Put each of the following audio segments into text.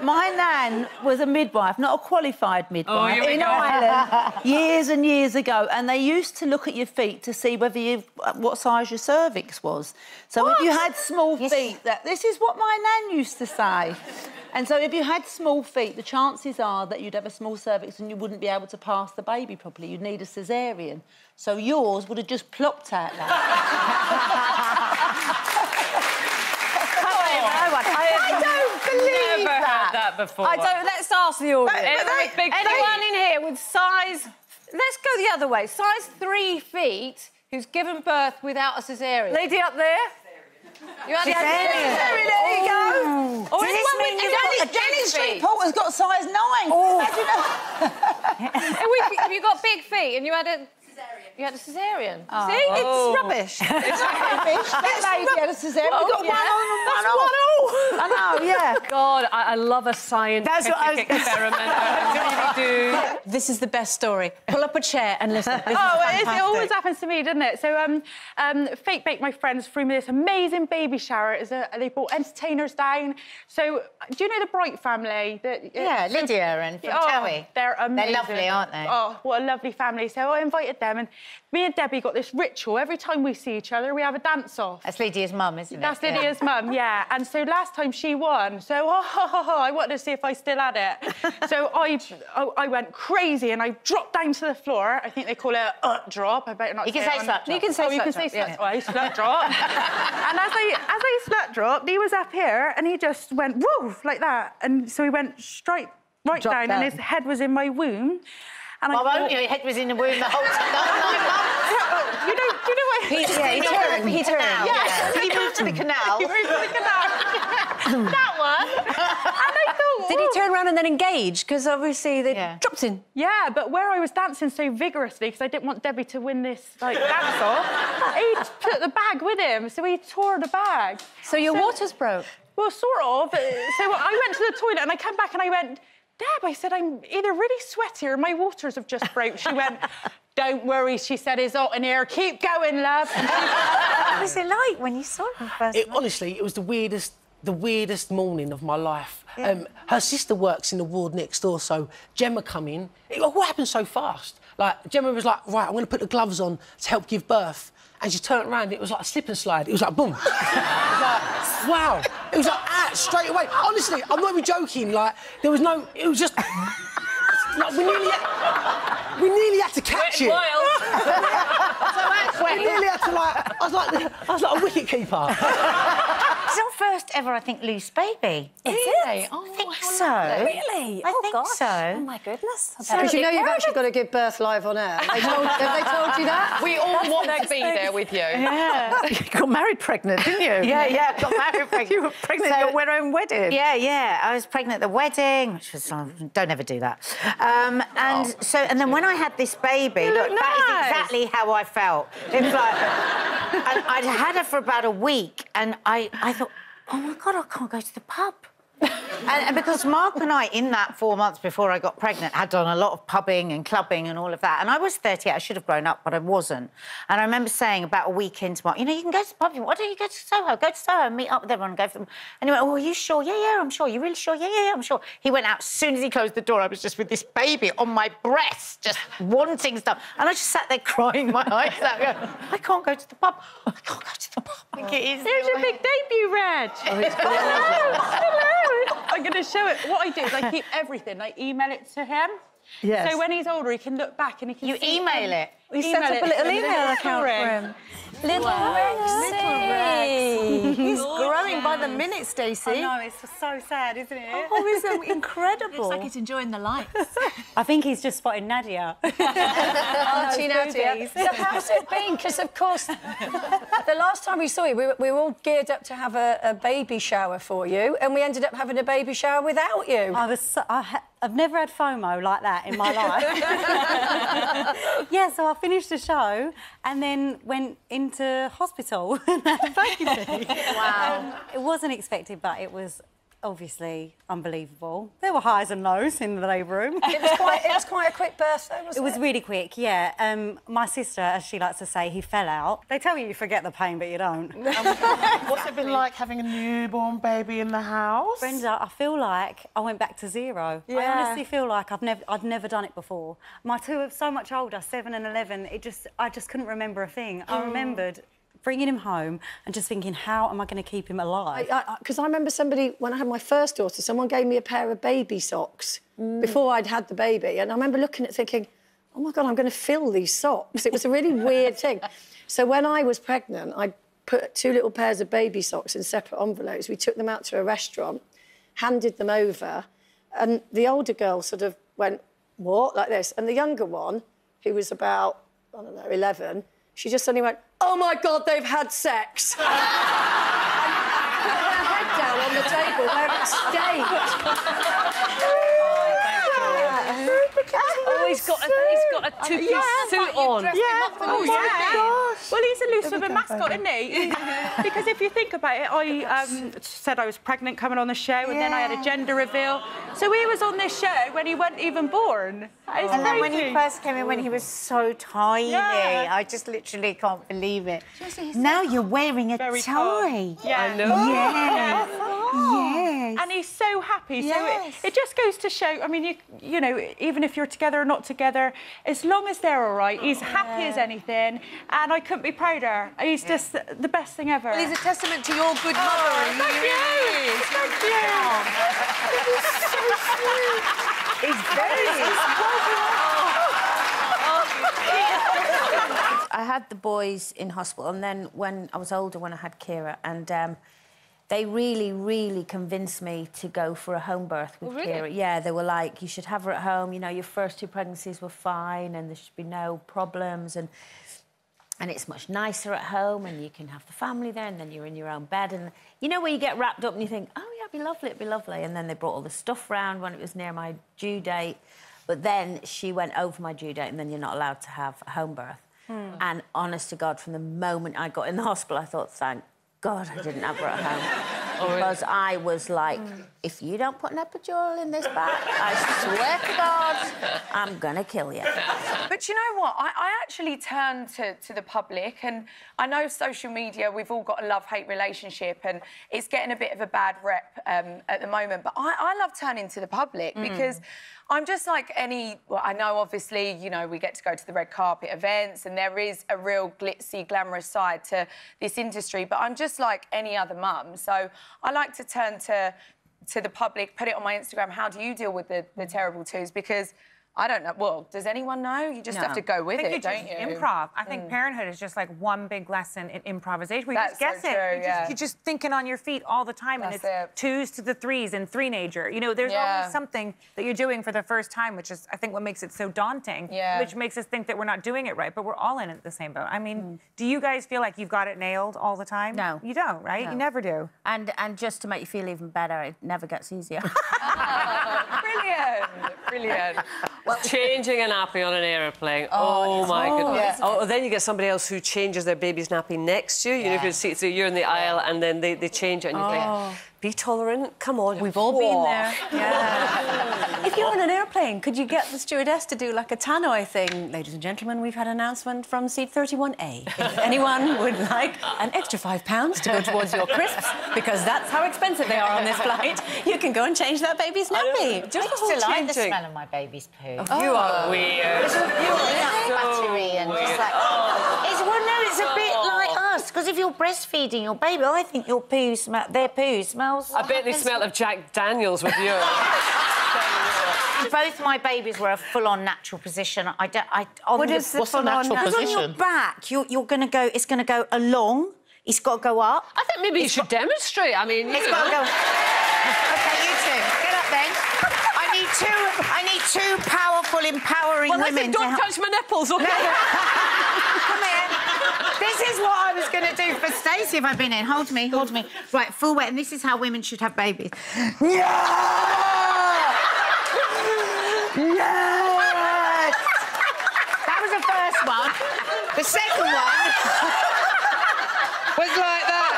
My nan was a midwife, not a qualified midwife, in Ireland years and years ago, and they used to look at your feet to see whether what size your cervix was. So if you had small feet, this is what my nan used to say. And so if you had small feet, the chances are that you'd have a small cervix and you wouldn't be able to pass the baby properly. You'd need a caesarean. So yours would have just plopped out like I don't believe never heard that before. I don't. Let's ask the audience. Anyone in here with size? Let's go the other way. Size 3 feet who's given birth without a caesarean. Lady up there. You had a caesarean. There you go. Or anyone with Dennis Street-Porter's got size 9. Oh. If you got big feet and you had a... You had a caesarean. Oh. See? It's rubbish. It's rubbish. That lady had a caesarean. Well, We've got one on and one off. I know, yeah. God, I love a scientific experiment. I really do. This is the best story. Pull up a chair and listen. It always happens to me, doesn't it? So, Fake Bake, my friends, threw me this amazing baby shower. They brought entertainers down. So, do you know the Bright family? Yeah, Lydia and from Towie. They're amazing. They're lovely, aren't they? Oh, what a lovely family. So I invited them, and me and Debbie got this ritual. Every time we see each other, we have a dance-off. That's Lydia's mum, isn't it? That's Lydia's mum, yeah. And so last time she won, so I wanted to see if I still had it. So I went crazy and I dropped down to the floor. I think they call it a drop. I better not. You can say slut drop. You can say slut drop. I slut drop. And as I slut dropped, he was up here and he just went woo like that. And so he went straight right down, and his head was in my womb. And well, won't you? Your head was in the womb the whole time. You know what? He turned. Yeah. Did he move to the canal? He moved to the canal. That one. And I thought, did he turn around and then engage? Because obviously they dropped in. Yeah, but where I was dancing so vigorously, because I didn't want Debbie to win this dance-off, he took the bag with him, so he tore the bag. So your waters broke? Well, sort of. So I went to the toilet and I came back and I went, Deb, I said, I'm either really sweaty or my waters have just broke. She went, don't worry, she said, it's hot in here. Keep going, love. What was it like when you saw him first? Honestly, it was the weirdest morning of my life. Yeah. Her sister works in the ward next door, so Gemma come in. What happened so fast? Like, Gemma was like, right, I'm going to put the gloves on to help give birth. And she turned around, it was like a slip and slide. It was like, boom. It was like, wow. It was like, straight away. Honestly, I'm not even joking. Like, there was no... It was just... Like, we nearly had to catch it. We nearly had to, like... I was like a wicket keeper. It's our first ever, I think, loose baby. Really? Oh, I think so. Really? I think so. Oh, my goodness. Because you know you've actually got to give birth live on air. Have they told you that? We all want to be there with you. Yeah. You got married pregnant, didn't you? Yeah, got married pregnant. You were pregnant at your own wedding. Yeah. I was pregnant at the wedding, which was... don't ever do that. And then when I had this baby, look, that is exactly how I felt. It's like... and I'd had her for about a week, and I thought, oh, my God, I can't go to the pub. and because Mark and I, in that 4 months before I got pregnant, had done a lot of pubbing and clubbing and all of that. And I was 38. I should have grown up, but I wasn't. And I remember saying about a week into Mark, you know, you can go to the pub. Why don't you go to Soho? Go to Soho and meet up with everyone and go for them. And he went, oh, are you sure? Yeah, I'm sure. You really sure? Yeah, I'm sure. He went out. As soon as he closed the door, I was just with this baby on my breast, just wanting stuff. And I just sat there crying my eyes out, going, I can't go to the pub. I can't go to the pub. I think it is. Here's your big debut, Reg. Hello. I'm going to show it. What I do is I keep everything. I email it to him. Yes. So when he's older, he can look back and he can You email it? We set up a little email account for him. Little Rexy. He's growing by the minute, Stacey. I know, it's so sad, isn't it? Oh, it's incredible. Looks like he's enjoying the lights. I think he's just spotted Nadia. Auntie Nadia. So how's it been? Because, of course, the last time we saw you, we were all geared up to have a baby shower for you, and we ended up having a baby shower without you. I've never had FOMO like that in my life. Yeah, so I finished the show and then went into hospital and had a baby. Wow. It wasn't expected, but it was obviously unbelievable. There were highs and lows in the labour room. It was quite a quick birth, though, wasn't it? It was really quick, yeah. My sister, as she likes to say, he fell out. They tell you forget the pain, but you don't. What's it been like having a newborn baby in the house? Brenda, I feel like I went back to zero. Yeah. I honestly feel like I've never done it before. My two are so much older, 7 and 11. I just couldn't remember a thing. I remembered bringing him home and just thinking, how am I going to keep him alive? Because I remember somebody, when I had my first daughter, someone gave me a pair of baby socks before I'd had the baby. And I remember looking at it thinking, oh, my God, I'm going to fill these socks. It was a really weird thing. So when I was pregnant, I put 2 little pairs of baby socks in separate envelopes. We took them out to a restaurant, handed them over, and the older girl sort of went, what, like this? And the younger one, who was about, I don't know, 11, she just suddenly went, oh, my God, they've had sex. And put her head down on the table where it stayed. Oh, he's got a two-piece suit on. Yeah. Oh, my gosh. Well, he's a loose of a mascot, isn't he? Because if you think about it, I said I was pregnant coming on the show, and then I had a gender reveal. So he was on this show when he wasn't even born. And then when he first came in, when he was so tiny, I just literally can't believe it. Now you're wearing a tie. Cool. Yeah. I know. Yes. Yes. And he's so happy. Yes. So it just goes to show, I mean, you know, even if you're together or not together, as long as they're all right, he's happy as anything, and I couldn't be prouder. He's just the best thing ever. Well, he's a testament to your good mothering. Thank you. Thank you. He's so sweet. He's very I had the boys in hospital, and then when I was older, when I had Kira, and they really, really convinced me to go for a home birth with Kira. Yeah, they were like, you should have her at home. You know, your first 2 pregnancies were fine, and there should be no problems, and it's much nicer at home, and you can have the family there, and then you're in your own bed, and you know where you get wrapped up and you think, oh yeah, it'd be lovely, it'd be lovely, and then they brought all the stuff round when it was near my due date, but then she went over my due date, and then you're not allowed to have a home birth. And honest to God, from the moment I got in the hospital, I thought, thank God I didn't have her at home. Because I was like, if you don't put an epidural in this back, I swear to God, I'm going to kill you. But you know what? I actually turned to the public, and I know social media, we've all got a love-hate relationship, and it's getting a bit of a bad rep at the moment, but I love turning to the public because I'm just like well, I know, obviously, you know, we get to go to the red carpet events, and there is a real glitzy, glamorous side to this industry, but I'm just like any other mum. So I like to turn to the public, put it on my Instagram, how do you deal with the terrible twos? Because I don't know. Well, does anyone know? You just have to go with it, don't you? Improv. I think parenthood is just like one big lesson in improvisation. We just guess it. You're just thinking on your feet all the time, and it's 2s to the 3s and 3-nager. You know, there's always something that you're doing for the first time, which is, I think, what makes it so daunting, which makes us think that we're not doing it right, but we're all in it the same boat. I mean, do you guys feel like you've got it nailed all the time? No. You don't, right? No. You never do. And just to make you feel even better, it never gets easier. Brilliant. Brilliant. Well, changing a nappy on an aeroplane. Oh my goodness. Oh, then you get somebody else who changes their baby's nappy next to you. You know, if you're, so you're in the aisle and then they change it and you think, be tolerant, come on. We've all been there. Yeah. If you're on an airplane, could you get the stewardess to do like a tannoy thing? Ladies and gentlemen, we've had an announcement from seat 31A. If anyone would like an extra £5 to go towards your crisps, because that's how expensive they are on this flight, you can go and change that baby's nappy. I still like the smell of my baby's poo. Oh, you are weird. Battery and just like... it's a bit like us, because if you're breastfeeding your baby, I think their poo smells... I bet they smell of Jack Daniels with you. Both my babies were a full-on natural position. What is the full-on natural position? On your back, you're going to go... It's going to go along. It's got to go up. I think maybe you should demonstrate. I mean, it's got to go... OK, you two, get up then. I need two powerful, empowering women. Don't touch my nipples, OK? Come here. This is what I was going to do for Stacey if I'd been in. Hold me. Right, full weight, and this is how women should have babies. Yes! That was the first one. The second one was like that.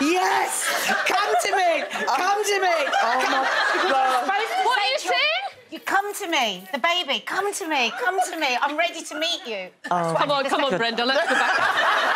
Yes! Come to me! Come to me! Oh, my God. What are you saying? You come to me, the baby. Come to me. Come to me. I'm ready to meet you. Come on, Brenda. Let's go back.